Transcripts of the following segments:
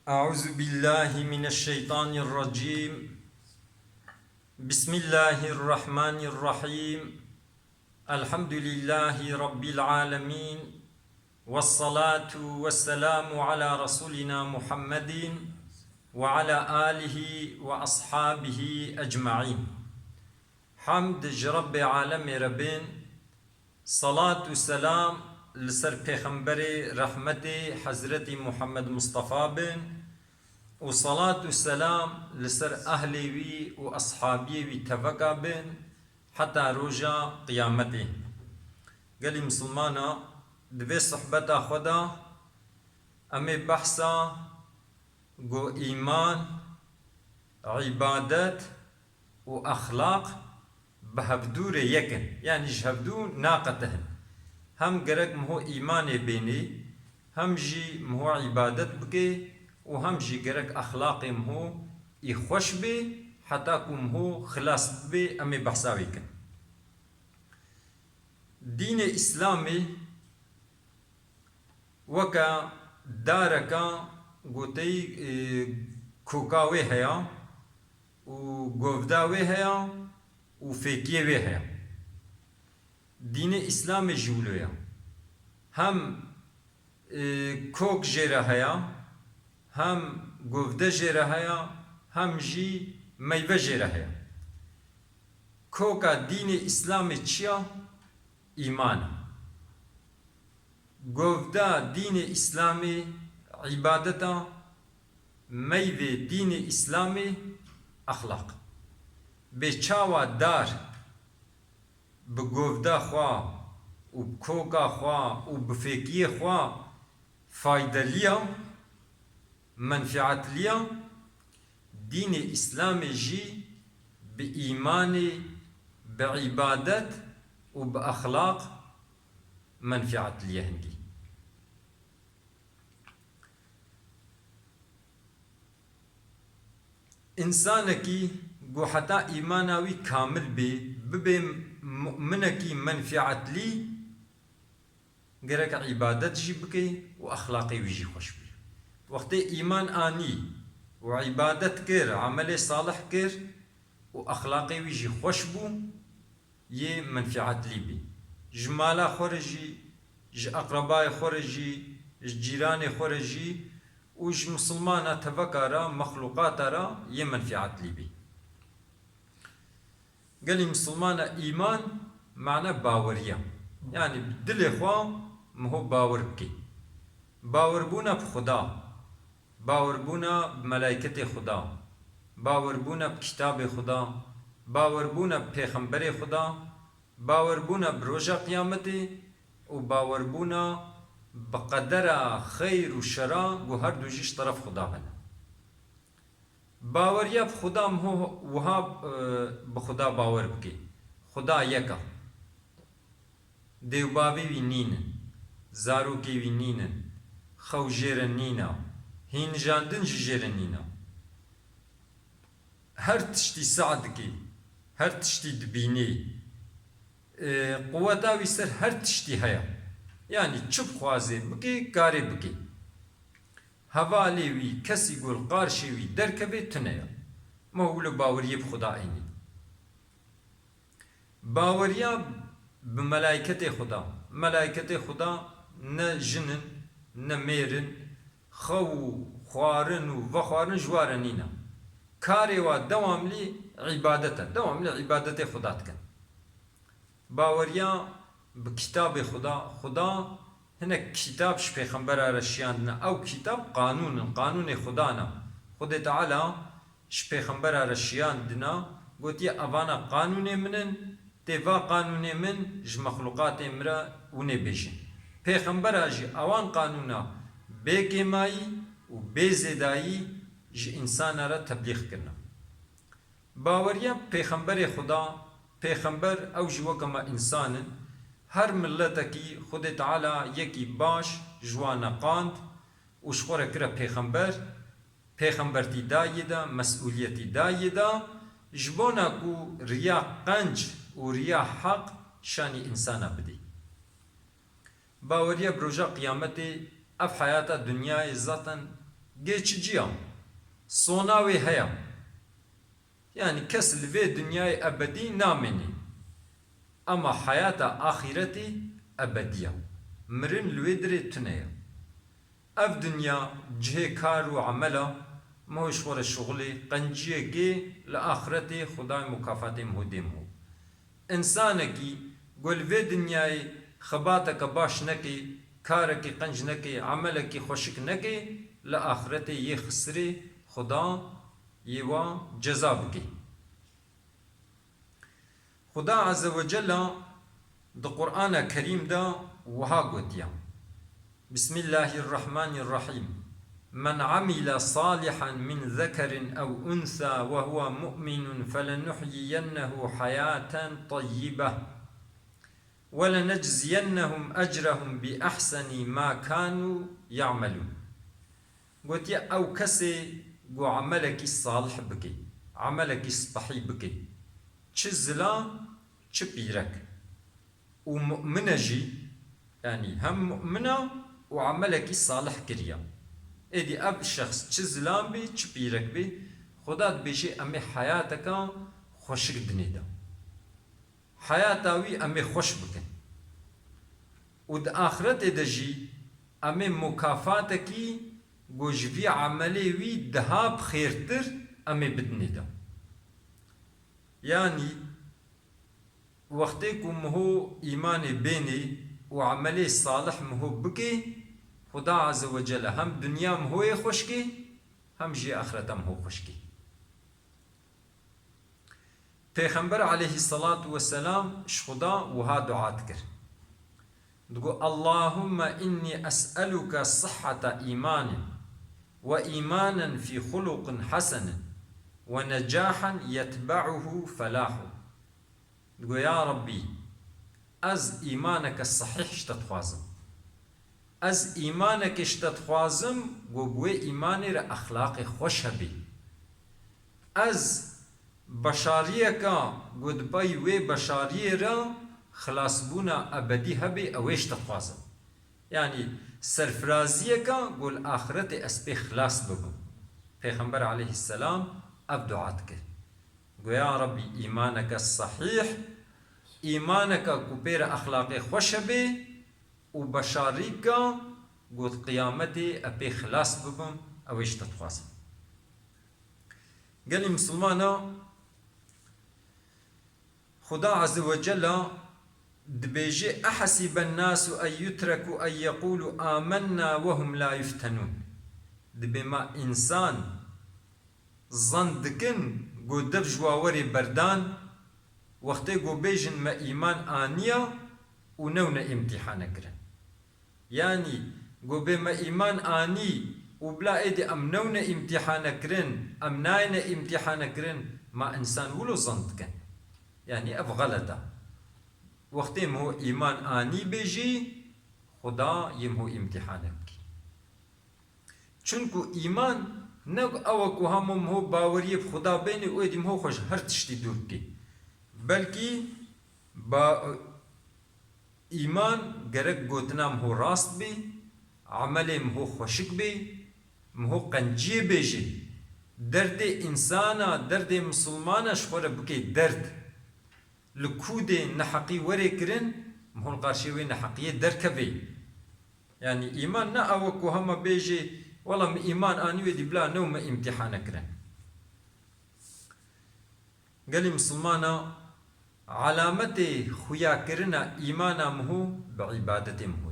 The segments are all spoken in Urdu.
أعوذ بالله من الشيطان الرجيم. بسم الله الرحمن الرحيم. الحمد لله رب العالمين، والصلاة والسلام على رسولنا محمد وعلى آله وأصحابه أجمعين. حمد جرب عالم ربين، صلاة والسلام لسر پیغمبر رحمت حضرت محمد مصطفى بن، وصلاة والسلام لسر أهلي وي وأصحابي وي تفقا بن حتى رجا قيامته. قال مسلمانا دوی صحبتا خدا أمي بحثا جو إيمان عبادت وأخلاق بهبدور يكن، يعني جهبدو ناقتهن. هم گرک مهو ایمان بینی، هم جی مهو عبادت بکی، و هم جی گرک اخلاق مهو ای خوش بی، حتی که مهو خلاص بی امی بحثاوی کن. دین اسلامی وکا دارکا گوتی کوکاوی هیا و گوفداوی هیا و فیکیوی هیا. دین اسلام جولویا هم کوک جره هیا، هم گوفده جره هیا، هم جی میوه جره هیا. کوکا دین اسلام چیا؟ ایمان. گوفده دین اسلامی عبادتا، میوه دین اسلامی اخلاق. به چاوا دار بگوفده خواه و بکوکا خواه و بفیکی خواه فایده لیا، منفعت لیا، دین اسلام جی به ایمان، به عبادت و به اخلاق منفعت لیا هندی. انسان کی گو حتی ایماناوی کامل ببه مؤمنکی منفعت لی گرک عبادت جی بکی و اخلاقی وی جی خوش بی. وقت ایمان آنی و عبادت کر، عمل صالح کر و اخلاقی وی جی خوش بو، یہ منفعت لی بی. جمالا خورجی، ج اقربای خورجی، جیران خورجی و ج مسلمان تفکارا مخلوقات را یہ منفعت لی بی. قال مسلمان إيمان معنى باورية، يعني دل إخوة مهو باور بكي، باور بونا بخدا، باور بونا بملائكة خدا، باور بونا بكتاب خدا، باور بونا بپیغمبر خدا، باور بونا بروجا قيامته، و باور بونا بقدر خير و شرا و هر دو جيش طرف خدا هنا. باوریا بخدا مهو وها بخدا باور بکی. خدا یکا. دیوباوی وی نینن، زاروکی وی نینن، خو جیرن نینا، هین جاندن جیرن نینا. هر تشتی سعد کی، هر تشتی دبینی، قوتا وی سر هر تشتی هیا. یعنی چوب خوازه بکی، کاری بکی. هوالی وی کسی گل قارشی وی درکبه تنیا. ما اولو باوریه بخدا اینی. باوریا بملائکت خدا. ملائکت خدا نه جنن، نه میرن، خو خوارن و وخوارن جوارنینا. کاری و دواملی عبادته. دواملی عبادت خدا کن. باوریا بکتاب خدا. خدا هناك كتاب پیغمبر رشیان او کتاب قانون خدانا. خود تعالی پیغمبر رشیان دنا گوتی اوانا قانون منن، توا قانون من ج مخلوقات امرا ونه بیشن. پیغمبر اجی اوان قانونا بگمایی و بزدایی ج انسان را تبلیغ کرنا. باوریا پیغمبر خدا، پیغمبر او جوکما انسانن، هر ملتکی خود تعالی یکی باش جوانا قاند و شخوره کرا پیغمبرتی دایی دا، مسئولیتی دایی دا، جبونا کو ریا قنج و ریا حق شانی انسانا بدی. باوریا بروجا قیامت اف حیات دنیای ذاتن گێچ جیە سۆناوێ هەیە یعنی کەس لەوێ دنیای ئەبەدی نامێنێ ئەمە حەیاتە ئاخیرەتی ئەبەدیە مرن لێ درێ تونەیە ئەف دنیا جهێ کار و عەمەلە مەوەش وەرە شوغڵێ قەنجیە گێ لە ئاخرەتێ خودای مکافاتێ مهودێم هو ئینسانێکی گۆلڤێ دنیای خەباتەکە باش نەکەی کارێکی قەنج نەکەی عەمەلێکی خۆشک نەکەی لە ئاخرەتێ یێ خسرێ خدا یێوە جەزا بکەی خدا عەزە وەجەلە دی قورئانە کەریمدا وها گوتیە بسم الله الرحمن الرحيم من عمل صالحا من ذكر أو أنثى وهو مؤمن فلنحيينه حياة طيبة ولنجزينهم أجرهم بأحسن ما كانوا يعملون قلت يا أو كسي قو عملك الصالح بكي عملك الصحي بكي تشزلا تشبيرك ومؤمنة جي يعني هم مؤمنة وعملك الصالح كريا ادي اب شخص تشزلان بي تشبيرك بي خدا بيشي امي حياتك خوشك دنيدا حياتاوي امي خوش بكن ود آخرت دجي امي مكافاتكي گوجوی عملی وی دهاب خیرتر امی بدنیدا یعنی وقتی که مهو ایمان بینی و عملی صالح مهو بکی خدا عز و جل هم دنیا مهوی خوشکی هم جی آخرت مهو خوشکی پیغمبر علیه الصلاة والسلام خدا وها دعات کر تقول اللهم إني أسألك صحة إيمان وإيمانا في خلق حسن ونجاحا يتبعه فلاح تقول يا ربي از إيمانك الصحيح اشتتخوازم از إيمانك اشتتخوازم وبوي إيماني را أخلاق خوش بي از بشاريك قد باي وي بشاري را خلاص بونا أبدي هبي أويش تخوازم يعني سرفرازيك قول آخرت أسبي خلاص ببو پیغمبر عليه السلام أبدعاتك قول يا ربي إيمانك الصحيح إيمانك كبير أخلاقي خوش بي وبشاريك قول قيامتي أبي خلاص ببو أويش تخوازم قال لي مسلمانا خدا عز وجل دبيجي أحسب الناس أن يتركوا أن يقولوا آمنا وهم لا يفتنون دبما إنسان ظندكن قو دب جواوري بردان وقتی قو بيجن ما إيمان آنيا ونونا امتحانا كرن يعني قو بما إيمان آني وبلا إيدي أم نونا امتحانا كرن أم ناينا امتحانا كرن ما إنسان ولو ظندكن يعني أف غلطة وقتی مهو ایمان آنی بیجی خدا یمهو امتحانه بکی چونکو ایمان نگ اوکو همو مهو باوری خدا بینی او ایدی مهو خوش هر تشتی دور کی بلکی با ایمان گرک گوتنا مهو راست بی عمل مهو خوشک بی مهو قنجی بیجی درد انسانا درد مسلمانا شخوره بکی درد لكود نحقي وريكرن مهون قارشيوي نحقية دركبي يعني إيمان نا أوكو هما بيجي والله إيمان آنيوي دي بلا نوم امتحانا كرن قال لي مسلمانا علامتي خويا كرنا إيمانا مهو بعبادة مهو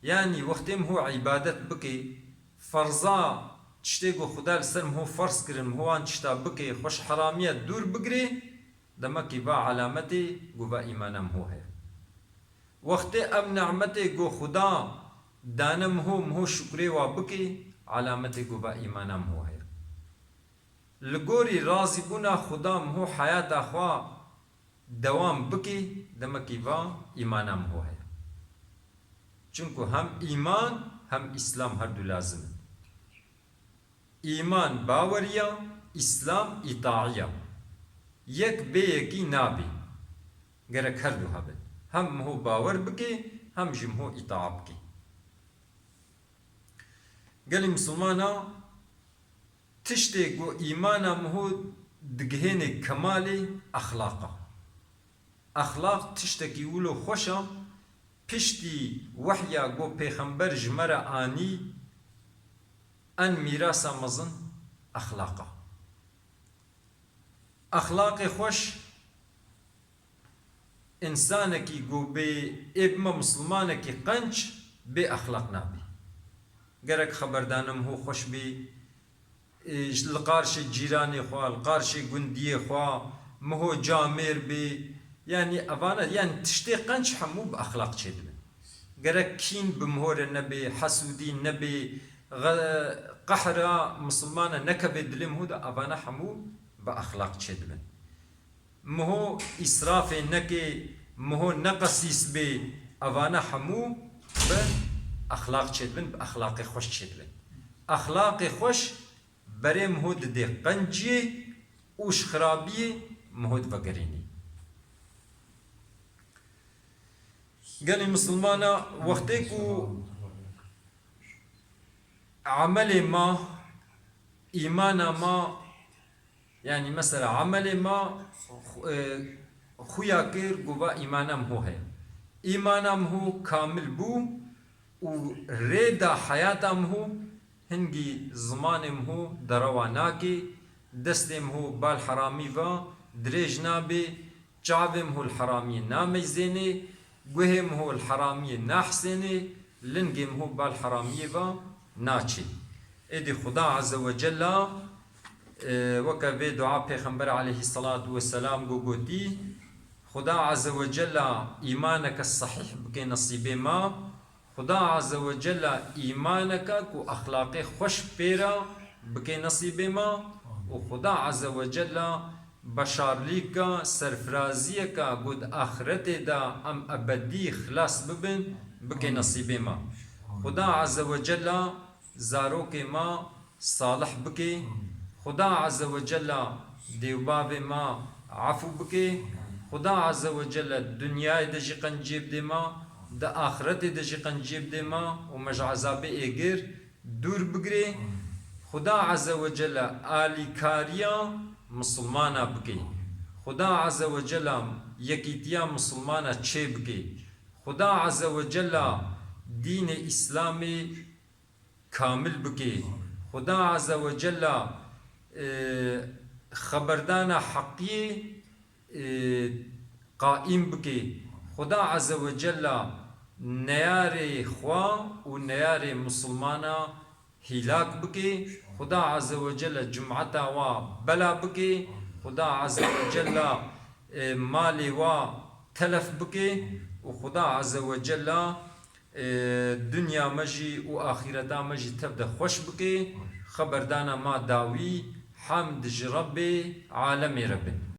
يعني وقت مهو عبادة بكي فرضا تشتيقو خدا لسر مهو فرض كرن مهوان تشتا بكي خوش حرامية دور بقري دمکی با علامتی گو با ایمانم هو ہے وقت اب نعمتی گو خدا دانم هو شکری و بکی علامتی گو با ایمانم هو ہے لگوری راضی بونا خدا هو حیات خوا دوام بکی دمکی با ایمانم هو ہے چونکو هم ایمان هم اسلام هر دو لازم ایمان باوریا اسلام اطاعیا یک به یکی نابی گرک هر دو هبه هم هو باور بکی هم جم هو اطاعت بکی قال مسلمانا تشتي قو إيمانا مهو دقهيني كمالي أخلاقا أخلاق تشتكي ولو خوشا پشتی وحیا گو پیغمبر جمره آنی ان میراسا مزن اخلاقا اخلاق خوش انسانکی گو به ابما مسلمانکی قنچ به اخلاق نابی گرک خبردانم هو خوش بی القارش جیرانی خواه القارش گندی خواه مهو جامر بی يعني أفانا يعني تشتي قنش حمو بأخلاق شدبن قرأ كين بمهور النبي حسودي النبي قحرة مسلمانة نكبة دلم هودا أفانا حمو بأخلاق شدبن مهو إسراف نكي مهو نقصيس بي أفانا حمو بأخلاق شدبن بأخلاق خوش شدبن أخلاق خوش بري مهود دي قنجي وش خرابي مهود بقريني قال مسلمانا وقتكو عمل ما إيمانا ما يعني مثلا عمل ما خويا كير قوة إيمانام هو هي إيمانام هو كامل بو وريدا حياتام هو هنجي زمانم هو درواناكي دستم هو بالحرامي و دريج نابي جعبم هو الحرامي نامي زيني قهم هو الحرامي ناحسني لنجم هو بالحرامي و ناچي ادي خدا عز وجل وكا في دعاء پیغمبر عليه الصلاة والسلام قوتي خدا عز وجل إيمانك الصحيح بكي نصيبه ما خدا عز وجل إيمانك كو أخلاقي خوش بيرا بكي نصيبه ما وخدا عز وجل بشار ليكا سرفرازيكا قد آخرت دا أم أبدي خلاص ببن بكي نصيبه ما خدا عز وجل زاروك ما صالح بكي خدا عز وجل ديوباب ما عفو بكي خدا عز وجل الدنيا دجي قنجيب دي ما دا آخرت دجي قنجيب دي ما ومج عذابي ايگير دور بگري خدا عز وجل آلي كاريا مسلمانا بكي خدا عز وجل يكيتيا مسلمانا چه بكي خدا عز وجل دين اسلامي كامل بكي خدا عز وجل خبردانا حقي قائم بكي خدا عز وجل نياري خوا و نياري مسلمانا هلاك بكي خدا عز وجل جمعتا و بلا بكي خدا عز وجل مالي و تلف بكي وخدا عز وجل دنيا مجي و آخرتا مجي تبدا خوش بكي خبردانا ما داوي حمد ربي عالمي ربي